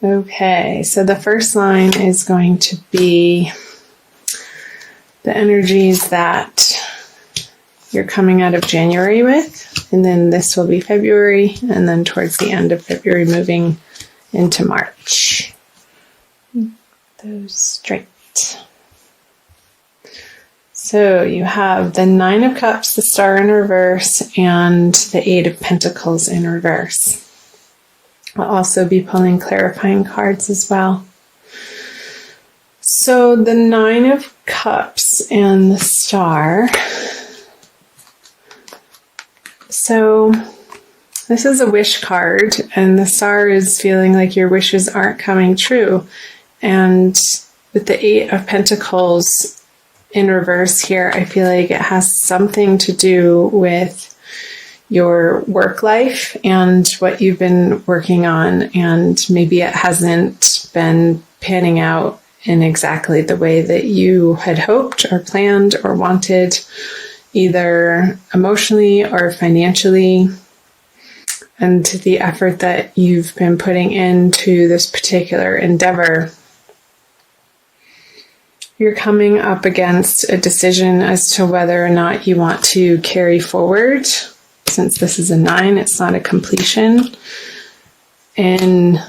Okay, so the first line is going to be the energies that you're coming out of January with, and then this will be February, and then towards the end of February moving into March. Those straight. So you have the Nine of Cups, the Star in reverse, and the Eight of Pentacles in reverse. I'll also be pulling clarifying cards as well. So the Nine of Cups and the Star. So this is a wish card, and the Star is feeling like your wishes aren't coming true. And with the Eight of Pentacles in reverse here, I feel like it has something to do with your work life and what you've been working on, and maybe it hasn't been panning out in exactly the way that you had hoped or planned or wanted, either emotionally or financially, and the effort that you've been putting into this particular endeavor. You're coming up against a decision as to whether or not you want to carry forward. Since this is a 9, it's not a completion in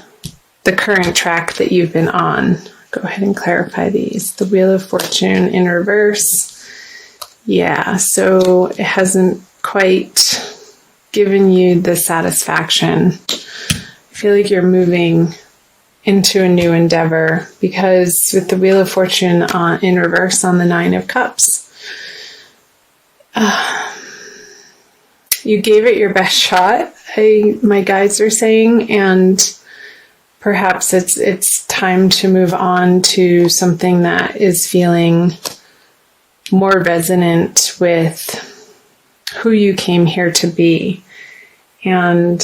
the current track that you've been on. Go ahead and clarify these. The Wheel of Fortune in reverse. Yeah, so it hasn't quite given you the satisfaction. I feel like you're moving into a new endeavor, because with the Wheel of Fortune in reverse on the Nine of Cups, you gave it your best shot, my guides are saying, and perhaps it's time to move on to something that is feeling more resonant with who you came here to be. And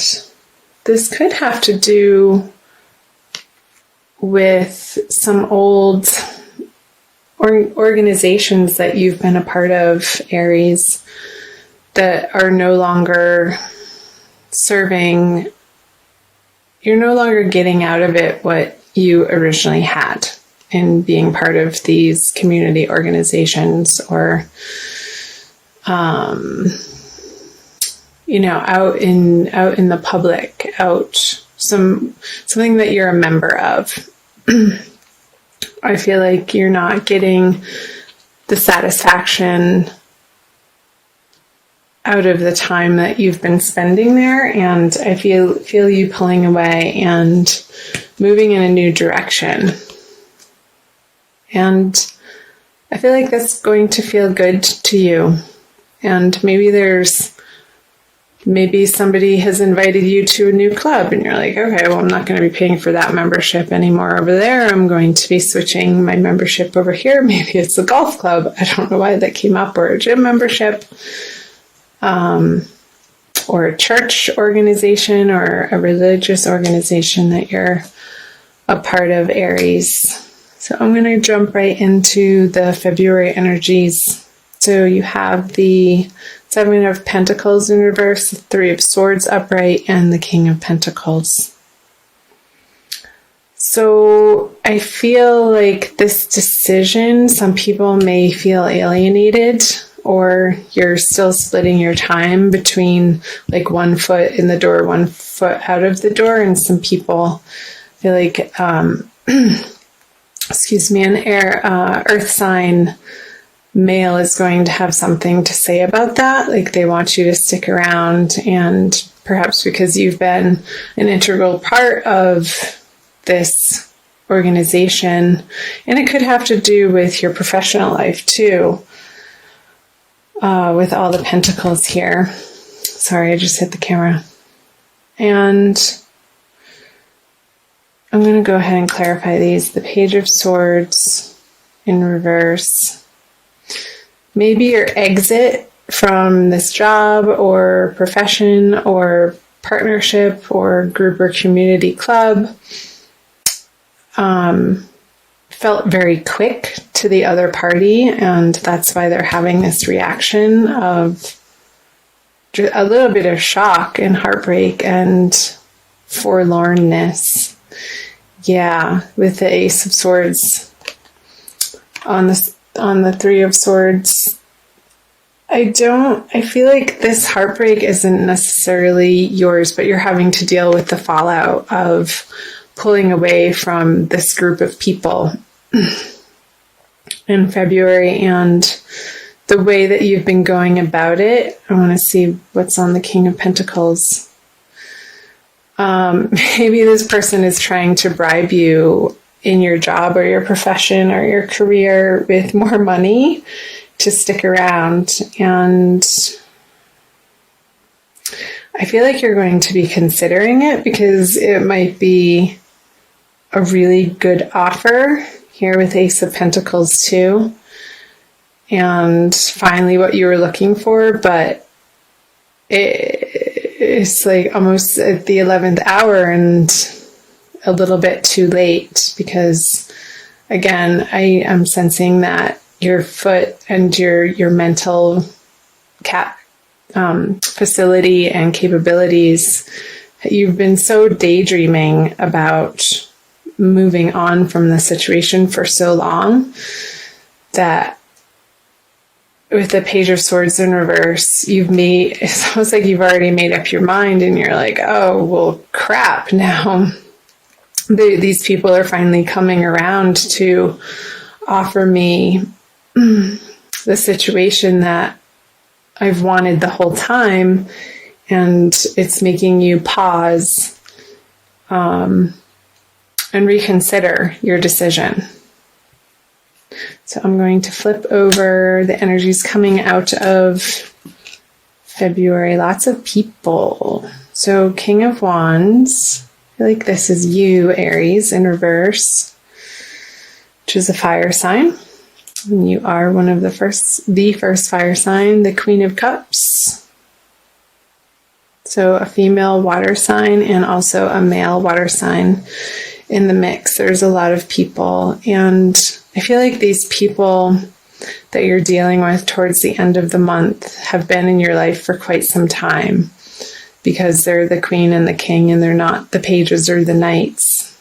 this could have to do with some old organizations that you've been a part of, Aries, that are no longer serving. You're no longer getting out of it what you originally had in being part of these community organizations, or out in the public, something that you're a member of. I feel like you're not getting the satisfaction out of the time that you've been spending there, and I feel you pulling away and moving in a new direction. And I feel like that's going to feel good to you. And maybe somebody has invited you to a new club, and you're like, okay, well, I'm not going to be paying for that membership anymore over there. I'm going to be switching my membership over here. Maybe it's a golf club. I don't know why that came up, or a gym membership, or a church organization, or a religious organization that you're a part of, Aries. So I'm going to jump right into the February energies. So you have the Seven of Pentacles in reverse, the Three of Swords upright, and the King of Pentacles. So I feel like this decision, some people may feel alienated, or you're still splitting your time between like one foot in the door, one foot out of the door. And some people feel like, an earth sign male is going to have something to say about that. Like they want you to stick around, and perhaps because you've been an integral part of this organization, and it could have to do with your professional life too, with all the pentacles here. Sorry, I just hit the camera. And I'm going to go ahead and clarify these. The Page of Swords in reverse. Maybe your exit from this job or profession or partnership or group or community club felt very quick to the other party, and that's why they're having this reaction of a little bit of shock and heartbreak and forlornness. Yeah, with the Ace of Swords on the Three of Swords. I feel like this heartbreak isn't necessarily yours, but you're having to deal with the fallout of pulling away from this group of people in February, and the way that you've been going about it. I want to see what's on the King of Pentacles. Maybe this person is trying to bribe you in your job or your profession or your career with more money to stick around. And I feel like you're going to be considering it because it might be a really good offer here with Ace of Pentacles too. And finally what you were looking for, but it's like almost at the 11th hour and a little bit too late, because again, I am sensing that your foot and your mental facility and capabilities, you've been so daydreaming about moving on from the situation for so long that with the Page of Swords in reverse, it's almost like you've already made up your mind and you're like, oh, well, crap, now these people are finally coming around to offer me the situation that I've wanted the whole time, and it's making you pause and reconsider your decision. So I'm going to flip over the energies coming out of February. Lots of people. So King of Wands. I feel like this is you, Aries, in reverse, which is a fire sign. And you are one of the first fire sign, the Queen of Cups. So a female water sign and also a male water sign in the mix. There's a lot of people, and I feel like these people that you're dealing with towards the end of the month have been in your life for quite some time, because they're the Queen and the King and they're not the pages or the knights.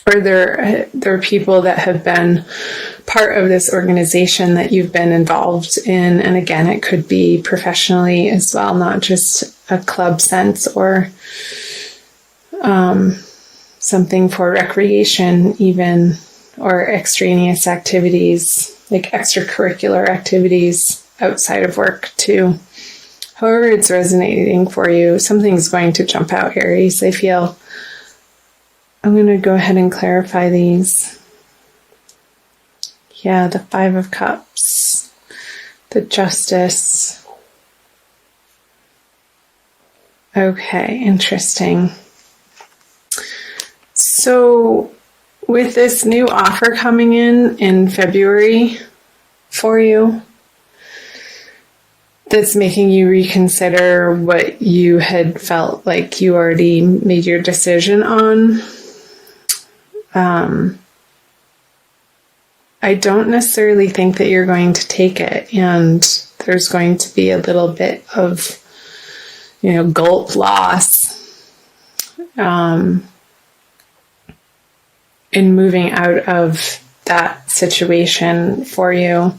Or they're people that have been part of this organization that you've been involved in. And again, it could be professionally as well, not just a club sense or something for recreation even, or extraneous activities, like extracurricular activities outside of work too. However it's resonating for you, something's going to jump out, Aries, I feel. I'm going to go ahead and clarify these. Yeah, the Five of Cups, the Justice. Okay, interesting. So with this new offer coming in February for you, that's making you reconsider what you had felt like you already made your decision on. I don't necessarily think that you're going to take it, and there's going to be a little bit of, gulp loss in moving out of that situation for you.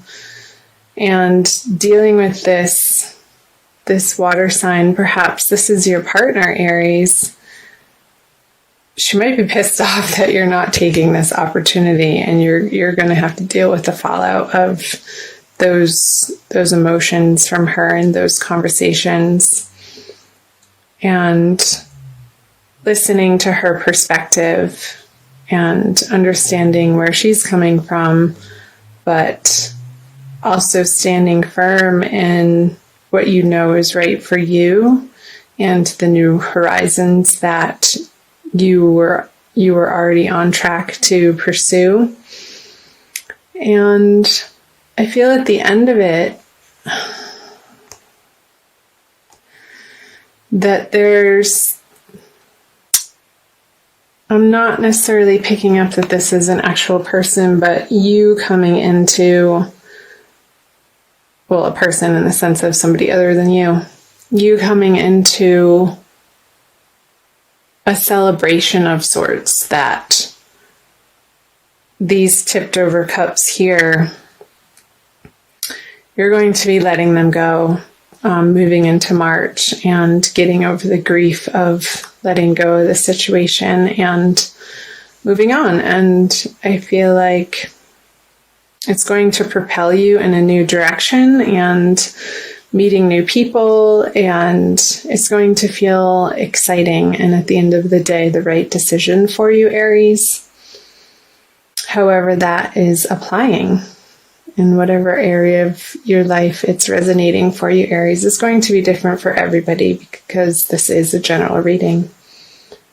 And dealing with this water sign, perhaps this is your partner, Aries. She might be pissed off that you're not taking this opportunity, and you're going to have to deal with the fallout of those emotions from her and those conversations, and listening to her perspective and understanding where she's coming from, but also standing firm in what you know is right for you and the new horizons that you were already on track to pursue. And I feel at the end of it that I'm not necessarily picking up that this is an actual person, but you coming into, well, a person in the sense of somebody other than you coming into a celebration of sorts, that these tipped over cups here, you're going to be letting them go, moving into March and getting over the grief of letting go of the situation and moving on. And I feel like it's going to propel you in a new direction and meeting new people, and it's going to feel exciting and at the end of the day the right decision for you, Aries. However that is applying in whatever area of your life it's resonating for you, Aries, is going to be different for everybody because this is a general reading.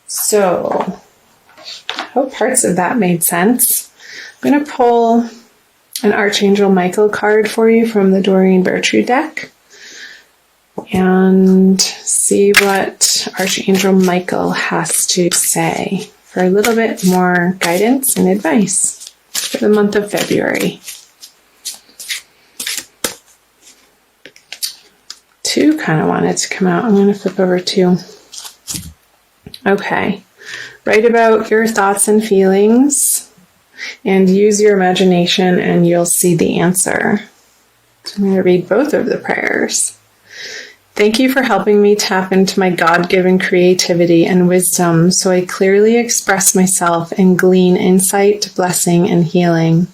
So I hope parts of that made sense. I'm going to pull an Archangel Michael card for you from the Doreen Virtue deck and see what Archangel Michael has to say for a little bit more guidance and advice for the month of February. Two kind of wanted to come out. I'm going to flip over two. Okay. Write about your thoughts and feelings and use your imagination and you'll see the answer. So I'm going to read both of the prayers. Thank you for helping me tap into my God-given creativity and wisdom so I clearly express myself and glean insight, blessing, and healing.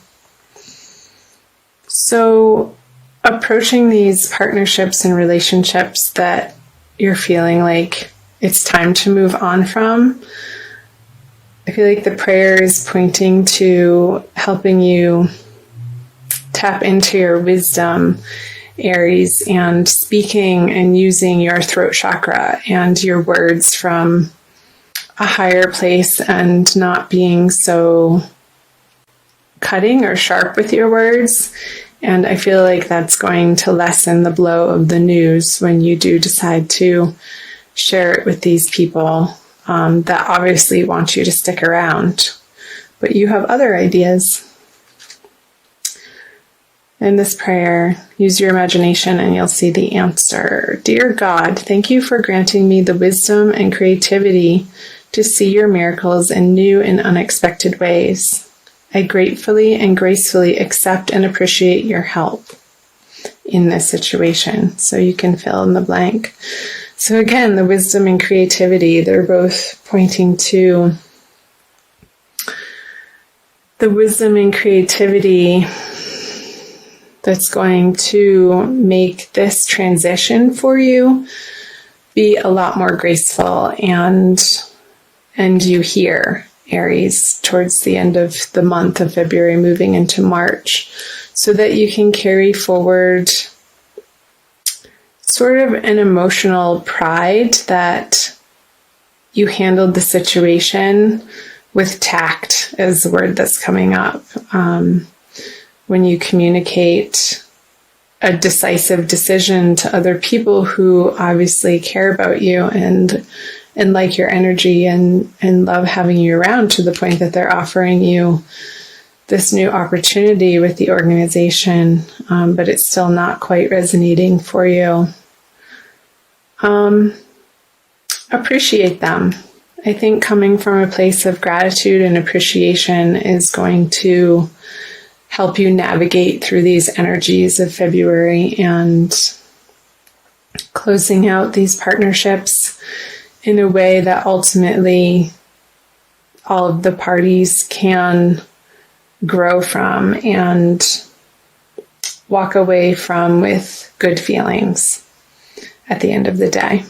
So, approaching these partnerships and relationships that you're feeling like it's time to move on from, I feel like the prayer is pointing to helping you tap into your wisdom, Aries, and speaking and using your throat chakra and your words from a higher place and not being so cutting or sharp with your words. And I feel like that's going to lessen the blow of the news when you do decide to share it with these people that obviously want you to stick around, but you have other ideas. In this prayer, use your imagination and you'll see the answer. Dear God, thank you for granting me the wisdom and creativity to see your miracles in new and unexpected ways. I gratefully and gracefully accept and appreciate your help in this situation. So you can fill in the blank. So again, the wisdom and creativity, they're both pointing to the wisdom and creativity that's going to make this transition for you be a lot more graceful and you here, Aries, towards the end of the month of February, moving into March, so that you can carry forward sort of an emotional pride that you handled the situation with tact, is the word that's coming up. When you communicate a decisive decision to other people who obviously care about you and like your energy and love having you around, to the point that they're offering you this new opportunity with the organization, but it's still not quite resonating for you. Appreciate them. I think coming from a place of gratitude and appreciation is going to help you navigate through these energies of February and closing out these partnerships in a way that ultimately all of the parties can grow from and walk away from with good feelings at the end of the day.